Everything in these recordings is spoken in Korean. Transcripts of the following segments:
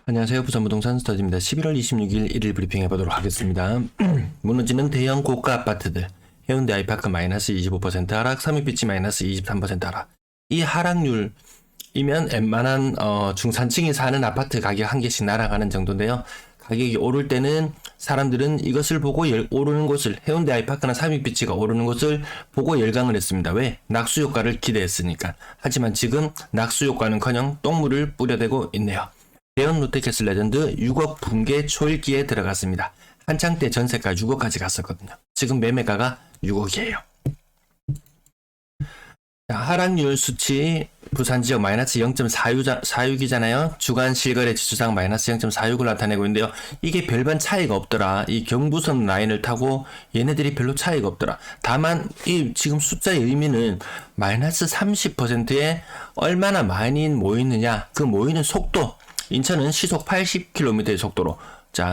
안녕하세요. 부산부동산 스터디입니다. 11월 26일 1일 브리핑 해보도록 하겠습니다. 무너지는 대형 고가 아파트들. 해운대 아이파크 마이너스 25% 하락, 삼익비치 마이너스 23% 하락. 이 하락률이면 웬만한 중산층이 사는 아파트 가격 한 개씩 날아가는 정도인데요. 가격이 오를 때는 사람들은 이것을 보고 오르는 곳을, 해운대 아이파크나 삼익비치가 오르는 곳을 보고 열광을 했습니다. 왜? 낙수 효과를 기대했으니까. 하지만 지금 낙수 효과는커녕 똥물을 뿌려대고 있네요. 대형 롯데캐슬 레전드 6억 붕괴 초읽기에 들어갔습니다. 한창 때 전세가 6억까지 갔었거든요. 지금 매매가가 6억이에요. 하락률 수치 부산 지역 마이너스 0.46이잖아요. 주간 실거래 지수상 마이너스 0.46을 나타내고 있는데요. 이게 별반 차이가 없더라. 이 경부선 라인을 타고 얘네들이 별로 차이가 없더라. 다만 이 지금 숫자의 의미는 마이너스 30%에 얼마나 많이 모이느냐, 그 모이는 속도. 인천은 시속 80km의 속도로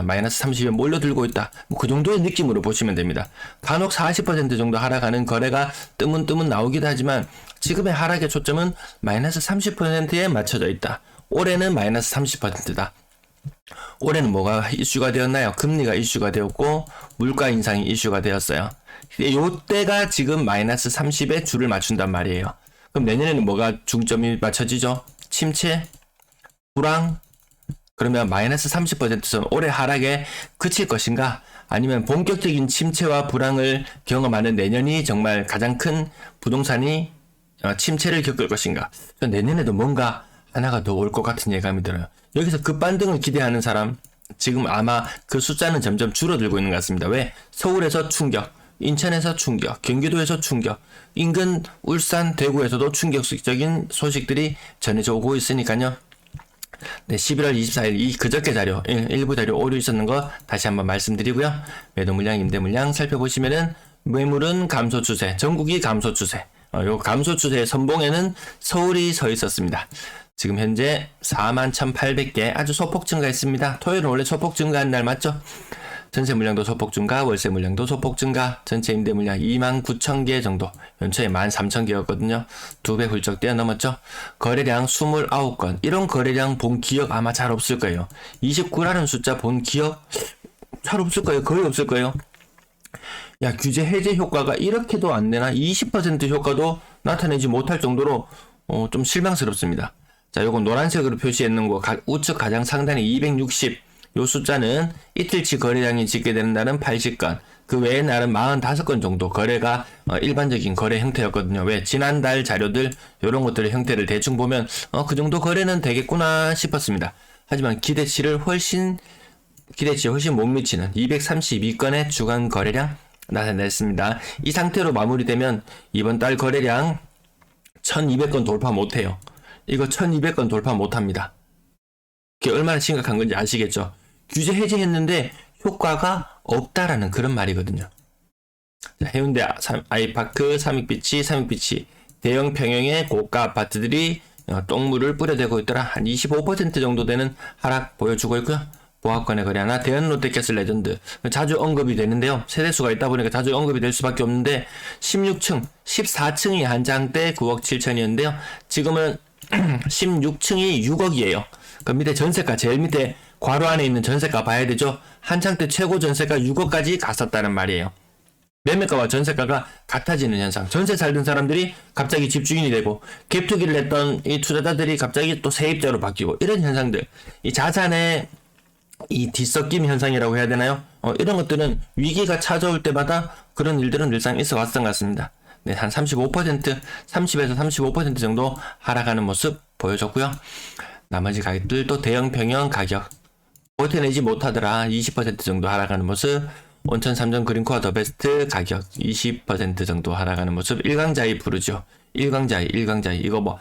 마이너스 30에 몰려들고 있다. 그 정도의 느낌으로 보시면 됩니다. 간혹 40% 정도 하락하는 거래가 뜨문뜨문 나오기도 하지만 지금의 하락의 초점은 마이너스 30%에 맞춰져 있다. 올해는 마이너스 30%다. 올해는 뭐가 이슈가 되었나요? 금리가 이슈가 되었고 물가 인상이 이슈가 되었어요. 요때가 지금 마이너스 30에 줄을 맞춘단 말이에요. 그럼 내년에는 뭐가 중점이 맞춰지죠? 침체? 불황? 그러면 마이너스 30%선 올해 하락에 그칠 것인가? 아니면 본격적인 침체와 불황을 경험하는 내년이 정말 가장 큰 부동산이 침체를 겪을 것인가? 내년에도 뭔가 하나가 더 올 것 같은 예감이 들어요. 여기서 급반등을 기대하는 사람, 지금 아마 그 숫자는 점점 줄어들고 있는 것 같습니다. 왜? 서울에서 충격, 인천에서 충격, 경기도에서 충격, 인근 울산, 대구에서도 충격적인 소식들이 전해져 오고 있으니까요. 네, 11월 24일 이 그저께 자료, 일부 자료 오류 있었는 거 다시 한번 말씀드리고요. 매도 물량, 임대 물량 살펴보시면은 매물은 감소 추세, 전국이 감소 추세. 요 감소 추세의 선봉에는 서울이 서 있었습니다. 지금 현재 41,800개 아주 소폭 증가했습니다. 토요일은 원래 소폭 증가한 날 맞죠? 전세 물량도 소폭 증가, 월세 물량도 소폭 증가, 전체 임대 물량 29,000개 정도, 연초에 13,000개였거든요. 2배 훌쩍 뛰어넘었죠. 거래량 29건, 이런 거래량 본 기억 아마 잘 없을 거예요. 29라는 숫자 본 기억 잘 없을 거예요. 거의 없을 거예요. 야, 규제 해제 효과가 이렇게도 안 되나? 20% 효과도 나타내지 못할 정도로 좀 실망스럽습니다. 자, 요거 노란색으로 표시했는 거 우측 가장 상단에 260, 요 숫자는 이틀치 거래량이 집계되는 날은 80건, 그 외의 날은 45건 정도 거래가 일반적인 거래 형태였거든요. 왜? 지난달 자료들 요런 것들의 형태를 대충 보면 그 정도 거래는 되겠구나 싶었습니다. 하지만 기대치에 훨씬 못 미치는 232건의 주간 거래량 나타냈습니다. 이 상태로 마무리되면 이번 달 거래량 1200건 돌파 못해요. 이거 1200건 돌파 못합니다. 그게 얼마나 심각한 건지 아시겠죠? 규제 해제했는데 효과가 없다라는 그런 말이거든요. 자, 해운대 아이파크, 삼익비치 대형 평형의 고가 아파트들이 똥물을 뿌려대고 있더라. 한 25% 정도 되는 하락 보여주고 있고요. 보합권의 거래 하나, 대형 롯데캐슬 레전드 자주 언급이 되는데요. 세대수가 있다 보니까 자주 언급이 될 수밖에 없는데 16층, 14층이 한 장 때 9억 7천이었는데요. 지금은 16층이 6억이에요. 그 밑에 전세가, 제일 밑에 괄호 안에 있는 전세가 봐야 되죠. 한창 때 최고 전세가 6억까지 갔었다는 말이에요. 매매가와 전세가가 같아지는 현상. 전세 살던 사람들이 갑자기 집주인이 되고 갭투기를 했던 이 투자자들이 갑자기 또 세입자로 바뀌고, 이런 현상들, 이 자산의 이 뒤섞임 현상이라고 해야 되나요? 이런 것들은 위기가 찾아올 때마다 그런 일들은 늘상 있어 왔던 것 같습니다. 네, 한 35%, 30에서 35% 정도 하락하는 모습 보여줬고요. 나머지 가격들도 대형 평형 가격 버텨내지 못하더라. 20% 정도 하락하는 모습. 온천 3점 그린코어 더 베스트 가격 20% 정도 하락하는 모습. 일광자이 부르죠. 일광자이 이거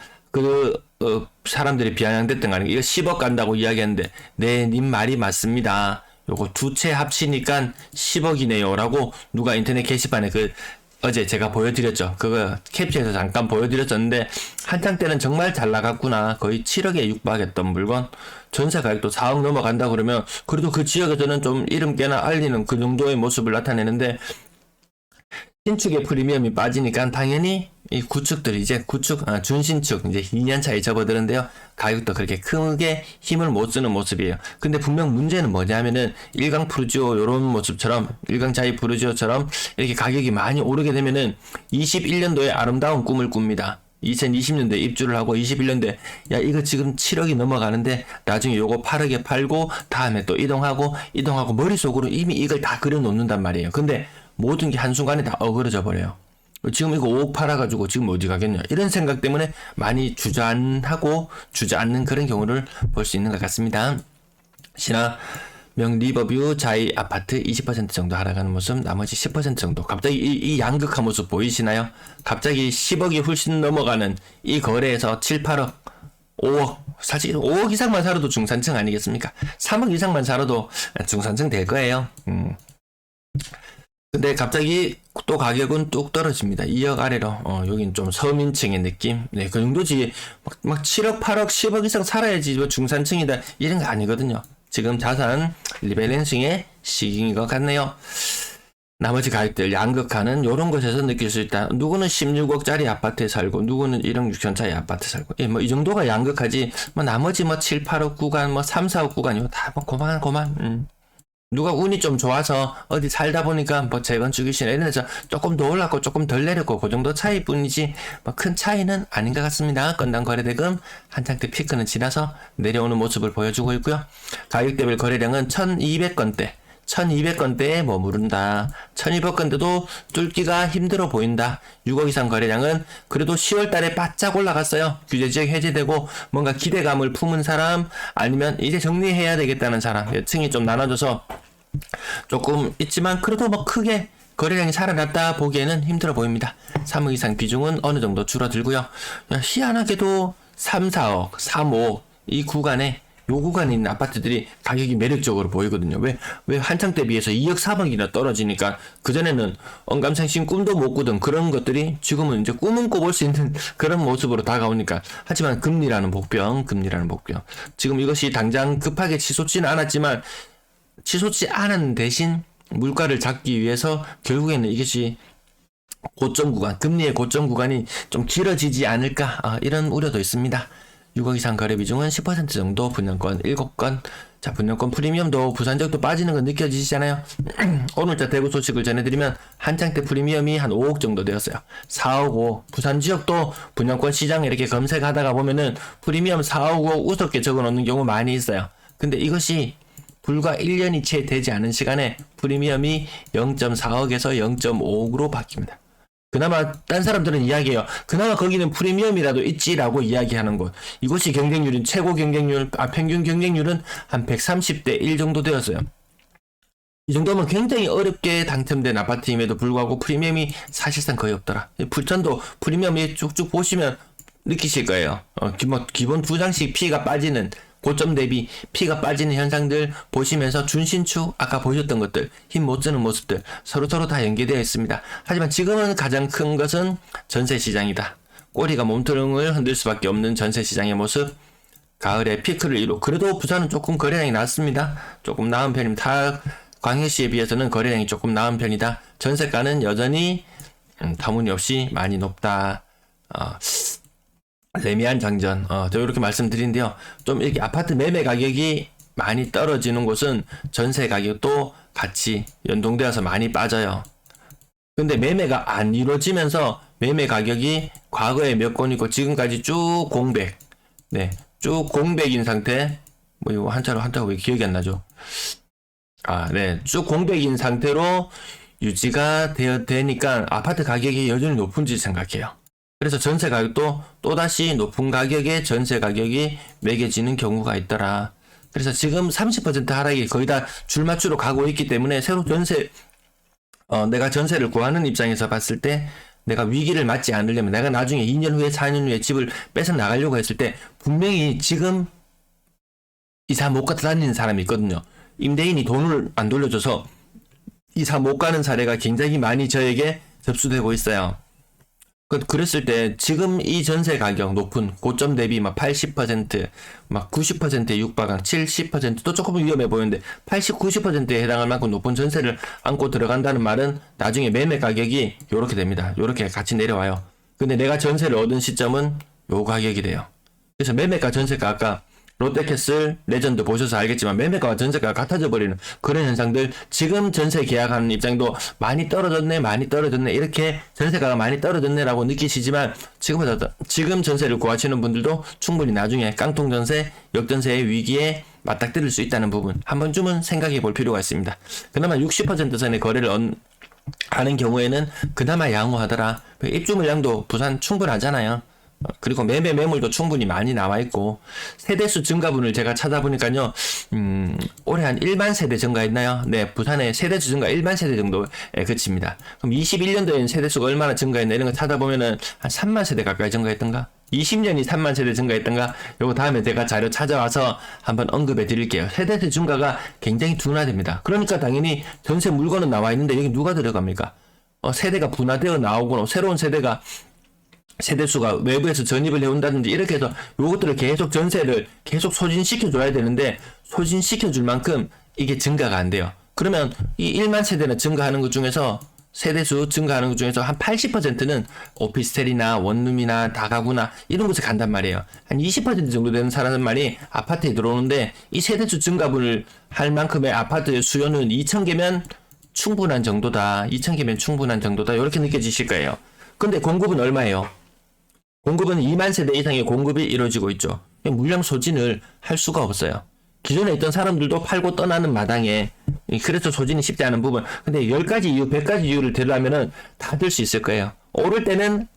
사람들이 비아냥댔던 거 아니에요. 이거 10억 간다고 이야기했는데, 네, 님 말이 맞습니다. 요거 두 채 합치니까 10억이네요 라고 누가 인터넷 게시판에 어제 제가 보여드렸죠. 그거 캡처해서 잠깐 보여드렸었는데, 한창 때는 정말 잘 나갔구나. 거의 7억에 육박했던 물건, 전세 가격도 4억 넘어간다 그러면 그래도 그 지역에서는 좀 이름 깨나 알리는 그 정도의 모습을 나타내는데, 신축의 프리미엄이 빠지니까 당연히 이 구축들이 이제 준신축 이제 2년 차에 접어드는데요. 가격도 그렇게 크게 힘을 못 쓰는 모습이에요. 근데 분명 문제는 뭐냐면은 일강 푸르지오 요런 모습처럼 일강 자이 푸르지오처럼 이렇게 가격이 많이 오르게 되면은 21년도에 아름다운 꿈을 꿉니다. 2020년도에 입주를 하고 21년도에 야 이거 지금 7억이 넘어가는데 나중에 요거 8억에 팔고 다음에 또 이동하고 머릿속으로 이미 이걸 다 그려놓는단 말이에요. 근데 모든 게 한순간에 다 어그러져 버려요. 지금 이거 5억 팔아가지고 지금 어디 가겠냐 이런 생각 때문에 많이 주저앉는 그런 경우를 볼 수 있는 것 같습니다. 신화명 리버뷰 자이 아파트 20% 정도 하락하는 모습, 나머지 10% 정도. 갑자기 이 양극한 모습 보이시나요? 갑자기 10억이 훨씬 넘어가는 이 거래에서 7, 8억 5억, 사실 5억 이상만 살아도 중산층 아니겠습니까? 3억 이상만 살아도 중산층 될 거예요. 근데 갑자기 또 가격은 뚝 떨어집니다. 2억 아래로. 여긴 좀 서민층의 느낌. 네, 그 정도지. 막 7억, 8억, 10억 이상 살아야지 뭐 중산층이다. 이런 거 아니거든요. 지금 자산 리밸런싱의 시기인 것 같네요. 나머지 가격들 양극화는 이런 것에서 느낄 수 있다. 누구는 16억짜리 아파트에 살고 누구는 1억 6천짜리 아파트에 살고 뭐 이 정도가 양극화지 뭐 나머지 뭐 7, 8억 구간 뭐 3, 4억 구간이고 다 뭐 고만 누가 운이 좀 좋아서 어디 살다 보니까 뭐 재건축이시나 이런 데서 조금 더 올랐고 조금 덜 내렸고 그 정도 차이뿐이지 뭐 큰 차이는 아닌 것 같습니다. 건당 거래대금 한창때 피크는 지나서 내려오는 모습을 보여주고 있고요. 가격대별 거래량은 1200건대에 머무른다. 1200건대도 뚫기가 힘들어 보인다. 6억 이상 거래량은 그래도 10월 달에 바짝 올라갔어요. 규제지역 해제되고 뭔가 기대감을 품은 사람 아니면 이제 정리해야 되겠다는 사람 층이 좀 나눠져서 조금 있지만 그래도 뭐 크게 거래량이 살아났다 보기에는 힘들어 보입니다. 3억 이상 비중은 어느 정도 줄어들고요. 희한하게도 3, 4억, 3, 5억 이 구간에 요 구간에 있는 아파트들이 가격이 매력적으로 보이거든요. 왜 한창 때 비해서 2억 3억이나 떨어지니까 그전에는 언감생심 꿈도 못 꾸던 그런 것들이 지금은 이제 꿈은 꿔볼 수 있는 그런 모습으로 다가오니까. 하지만 금리라는 복병. 지금 이것이 당장 급하게 치솟지는 않았지만 치솟지 않은 대신 물가를 잡기 위해서 결국에는 이것이 고점 구간, 금리의 고점 구간이 좀 길어지지 않을까 이런 우려도 있습니다. 6억 이상 거래 비중은 10% 정도, 분양권 7건. 자, 분양권 프리미엄도 부산 지역도 빠지는 거 느껴지시잖아요. 오늘자 대구 소식을 전해드리면 한창 때 프리미엄이 한 5억 정도 되었어요. 4억 5억. 부산 지역도 분양권 시장에 이렇게 검색하다가 보면은 프리미엄 4억 5억 우습게 적어놓는 경우 많이 있어요. 근데 이것이 불과 1년이 채 되지 않은 시간에 프리미엄이 0.4억에서 0.5억으로 바뀝니다. 그나마 딴 사람들은 이야기해요. 그나마 거기는 프리미엄이라도 있지라고 이야기하는 곳. 이곳이 경쟁률은 최고 경쟁률, 평균 경쟁률은 한 130대 1 정도 되었어요. 이 정도면 굉장히 어렵게 당첨된 아파트임에도 불구하고 프리미엄이 사실상 거의 없더라. 부천도 프리미엄이 쭉쭉 보시면 느끼실 거예요. 기본 2장씩 피가 빠지는 고점 대비 피가 빠지는 현상들 보시면서 준신축 아까 보셨던 것들 힘 못 쓰는 모습들 서로 다 연계되어 있습니다. 하지만 지금은 가장 큰 것은 전세 시장이다. 꼬리가 몸통을 흔들 수밖에 없는 전세 시장의 모습. 가을에 피크를 이루고 그래도 부산은 조금 거래량이 낮습니다. 조금 나은 편입니다. 광역시에 비해서는 거래량이 조금 나은 편이다. 전세가는 여전히 터무니없이 많이 높다. 레미안 장전. 저 이렇게 말씀드린데요. 좀 이렇게 아파트 매매 가격이 많이 떨어지는 곳은 전세 가격도 같이 연동되어서 많이 빠져요. 근데 매매가 안 이루어지면서 매매 가격이 과거에 몇 건이고 지금까지 쭉 공백. 네. 쭉 공백인 상태. 뭐 이거 한자로 왜 기억이 안 나죠? 네. 쭉 공백인 상태로 유지가 되니까 아파트 가격이 여전히 높은지 생각해요. 그래서 전세 가격도 또다시 높은 가격에 전세 가격이 매겨지는 경우가 있더라. 그래서 지금 30% 하락이 거의 다 줄맞추로 가고 있기 때문에 새로 내가 전세를 구하는 입장에서 봤을 때 내가 위기를 맞지 않으려면 내가 나중에 2년 후에 4년 후에 집을 뺏어 나가려고 했을 때 분명히 지금 이사 못 가다 다니는 사람이 있거든요. 임대인이 돈을 안 돌려줘서 이사 못 가는 사례가 굉장히 많이 저에게 접수되고 있어요. 그랬을 때 지금 이 전세 가격 높은 고점 대비 막 80%, 막 90%에 육박한 70%도 조금 위험해 보이는데 80, 90%에 해당할 만큼 높은 전세를 안고 들어간다는 말은 나중에 매매 가격이 요렇게 됩니다. 요렇게 같이 내려와요. 근데 내가 전세를 얻은 시점은 요 가격이 돼요. 그래서 매매가 전세가 아까 롯데캐슬 레전드 보셔서 알겠지만 매매가와 전세가가 같아져 버리는 그런 현상들, 지금 전세 계약하는 입장도 많이 떨어졌네 이렇게 전세가가 많이 떨어졌네 라고 느끼시지만 지금 전세를 구하시는 분들도 충분히 나중에 깡통 전세, 역전세의 위기에 맞닥뜨릴 수 있다는 부분 한 번쯤은 생각해 볼 필요가 있습니다. 그나마 60% 선의 거래를 하는 경우에는 그나마 양호하더라. 입주 물량도 부산 충분하잖아요. 그리고 매물도 충분히 많이 나와있고, 세대수 증가분을 제가 찾아보니까요, 올해 한 1만 세대 증가했나요? 네, 부산의 세대수 증가 1만 세대 정도에 그칩니다. 그럼 21년도에는 세대수가 얼마나 증가했나 이런 거 찾아보면은 한 3만 세대 가까이 증가했던가? 20년이 3만 세대 증가했던가? 요거 다음에 제가 자료 찾아와서 한번 언급해 드릴게요. 세대수 증가가 굉장히 둔화됩니다. 그러니까 당연히 전세 물건은 나와 있는데 여기 누가 들어갑니까? 세대가 분화되어 나오거나 새로운 세대수가 외부에서 전입을 해온다든지 이렇게 해서 요것들을 계속 전세를 계속 소진시켜 줘야 되는데 소진시켜 줄 만큼 이게 증가가 안 돼요. 그러면 이 1만 세대나 증가하는 것 중에서 세대수 증가하는 것 중에서 한 80%는 오피스텔이나 원룸이나 다가구나 이런 곳에 간단 말이에요. 한 20% 정도 되는 사람들만이 아파트에 들어오는데 이 세대수 증가분을 할 만큼의 아파트의 수요는 2,000개면 충분한 정도다. 2,000개면 충분한 정도다. 이렇게 느껴지실 거예요. 근데 공급은 얼마예요? 공급은 2만 세대 이상의 공급이 이루어지고 있죠. 물량 소진을 할 수가 없어요. 기존에 있던 사람들도 팔고 떠나는 마당에, 그래서 소진이 쉽지 않은 부분. 근데 10가지 이유, 100가지 이유를 대라면은 다 들 수 있을 거예요. 오를 때는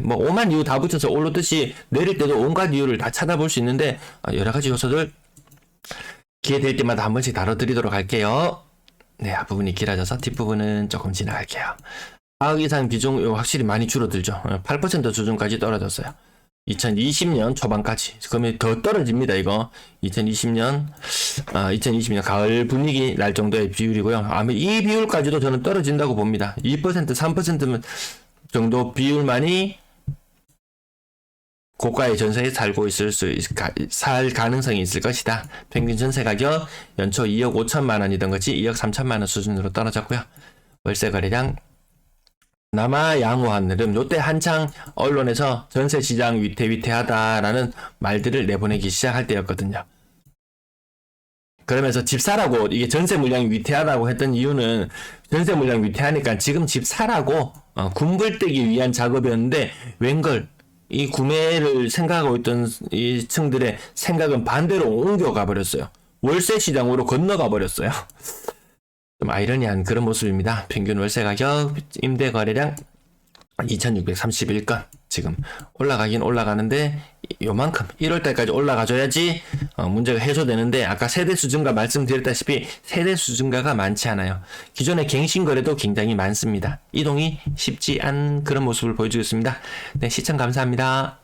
뭐 5만 이유 다 붙여서 오르듯이 내릴 때도 온갖 이유를 다 찾아볼 수 있는데 여러 가지 요소들 기회 될 때마다 한 번씩 다뤄드리도록 할게요. 네, 앞부분이 길어져서 뒷부분은 조금 지나갈게요. 4억 이상 비중 확실히 많이 줄어들죠. 8% 수준까지 떨어졌어요. 2020년 초반까지. 그러면 더 떨어집니다, 이거. 2020년 가을 분위기 날 정도의 비율이고요. 아마 이 비율까지도 저는 떨어진다고 봅니다. 2%, 3% 정도 비율만이 고가의 전세에 살 가능성이 있을 것이다. 평균 전세 가격 연초 2억 5천만 원이던 것이 2억 3천만 원 수준으로 떨어졌고요. 월세 거래량 남아 양호한 흐름. 요때 한창 언론에서 전세 시장 위태위태하다라는 말들을 내보내기 시작할 때였거든요. 그러면서 집 사라고, 이게 전세 물량이 위태하다고 했던 이유는 전세 물량 위태하니까 지금 집 사라고 군불떼기 위한 작업이었는데 웬걸 이 구매를 생각하고 있던 이 층들의 생각은 반대로 옮겨가 버렸어요. 월세 시장으로 건너가 버렸어요. 좀 아이러니한 그런 모습입니다. 평균 월세 가격, 임대 거래량 2631건. 지금 올라가긴 올라가는데 요만큼 1월달까지 올라가줘야지 문제가 해소되는데, 아까 세대수 증가 말씀드렸다시피 세대수 증가가 많지 않아요. 기존의 갱신 거래도 굉장히 많습니다. 이동이 쉽지 않은 그런 모습을 보여주고 있습니다. 네, 시청 감사합니다.